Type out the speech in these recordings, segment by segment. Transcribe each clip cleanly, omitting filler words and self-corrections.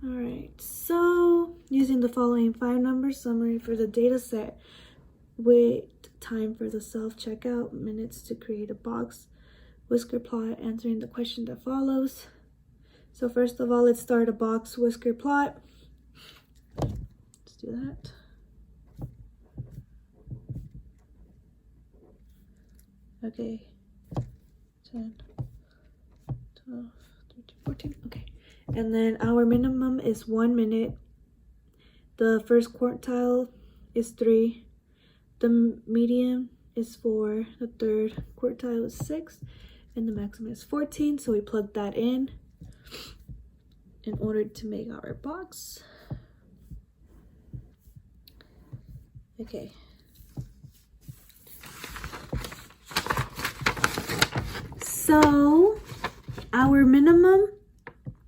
Alright, so using the following 5-number summary for the data set, wait time for the self-checkout, minutes to create a box, whisker plot, answering the question that follows. So first of all, let's start a box whisker plot. Let's do that. Okay, 10, 12, 13, 14, okay. And then our minimum is 1 minute. The first quartile is 3. The median is 4. The third quartile is 6. And the maximum is 14. So we plug that in order to make our box. Okay. So our minimum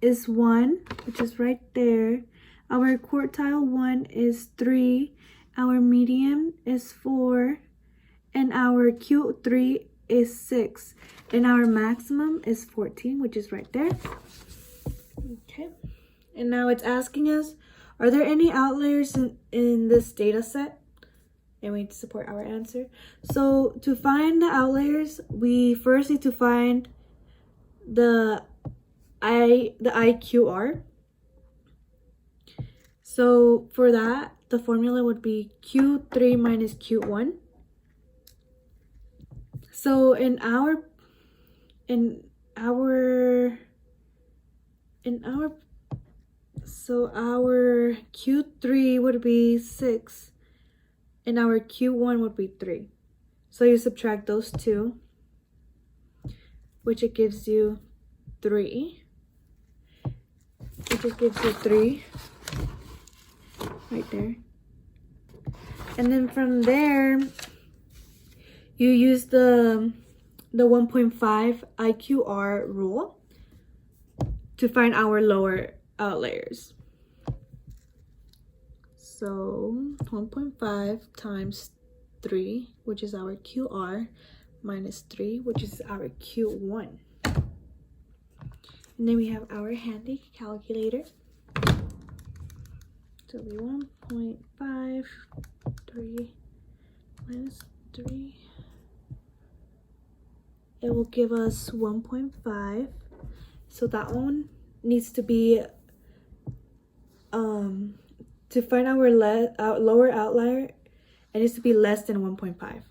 is 1, which is right there. Our quartile 1 is 3. Our median is 4. And our Q3 is 6. And our maximum is 14, which is right there. Okay. And now it's asking us, are there any outliers in this data set? And we need to support our answer. So to find the outliers, we first need to find the IQR. So for that, the formula would be Q3 minus Q1. So so our Q3 would be 6 and our Q1 would be 3. So you subtract those two, which it gives you 3. It just gives you 3 right there. And then from there, you use the 1.5 IQR rule to find our lower outliers. So 1.5 times 3, which is our QR, minus 3, which is our Q1. And then we have our handy calculator. So we 1.5, 3 minus 3. It will give us 1.5. So that one needs to be, to find our lower outlier, it needs to be less than 1.5.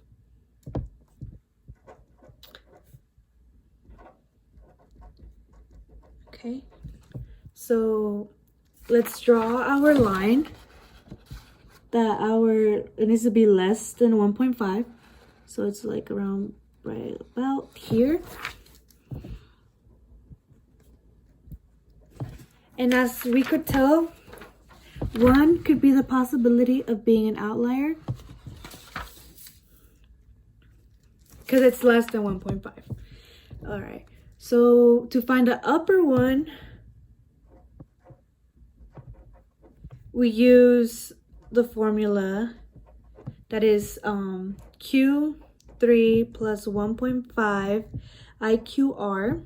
Okay, so let's draw our line that it needs to be less than 1.5. So it's like around right about here. And as we could tell, 1 could be the possibility of being an outlier because it's less than 1.5. All right, so to find the upper one, we use the formula that is Q3 plus 1.5 IQR,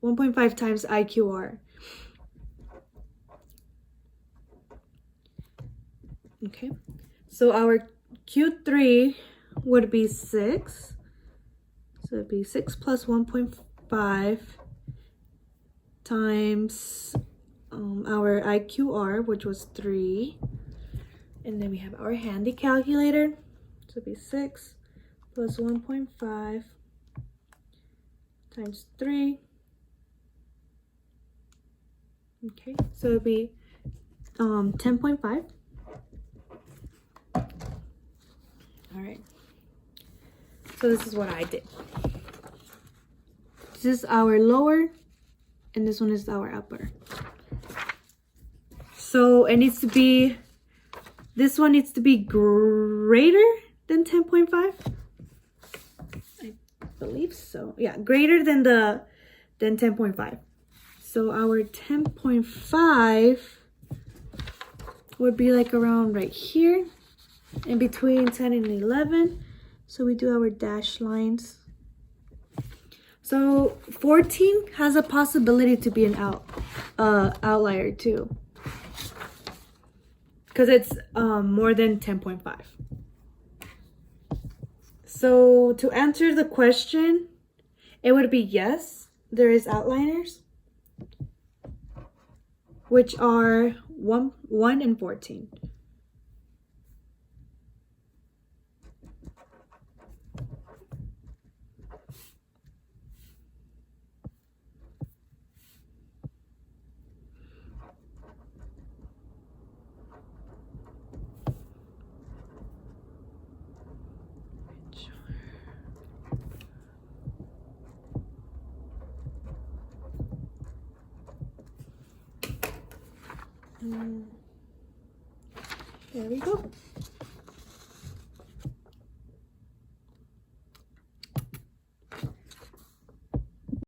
1.5 times IQR. Okay, so our Q3 would be 6. So it'd be 6 plus 1.5 times our IQR, which was 3. And then we have our handy calculator. So it'd be 6 plus 1.5 times 3. Okay, so it'd be 10.5. All right, so this is what I did. This is our lower and this one is our upper. So it needs to be, this one needs to be greater than 10.5. I believe so. Yeah, greater than 10.5. So our 10.5 would be like around right here, in between 10 and 11. So we do our dashed lines. So 14 has a possibility to be an outlier too. Because it's more than 10.5. So to answer the question, it would be yes, there is outliers, which are 1 and 14. There we go.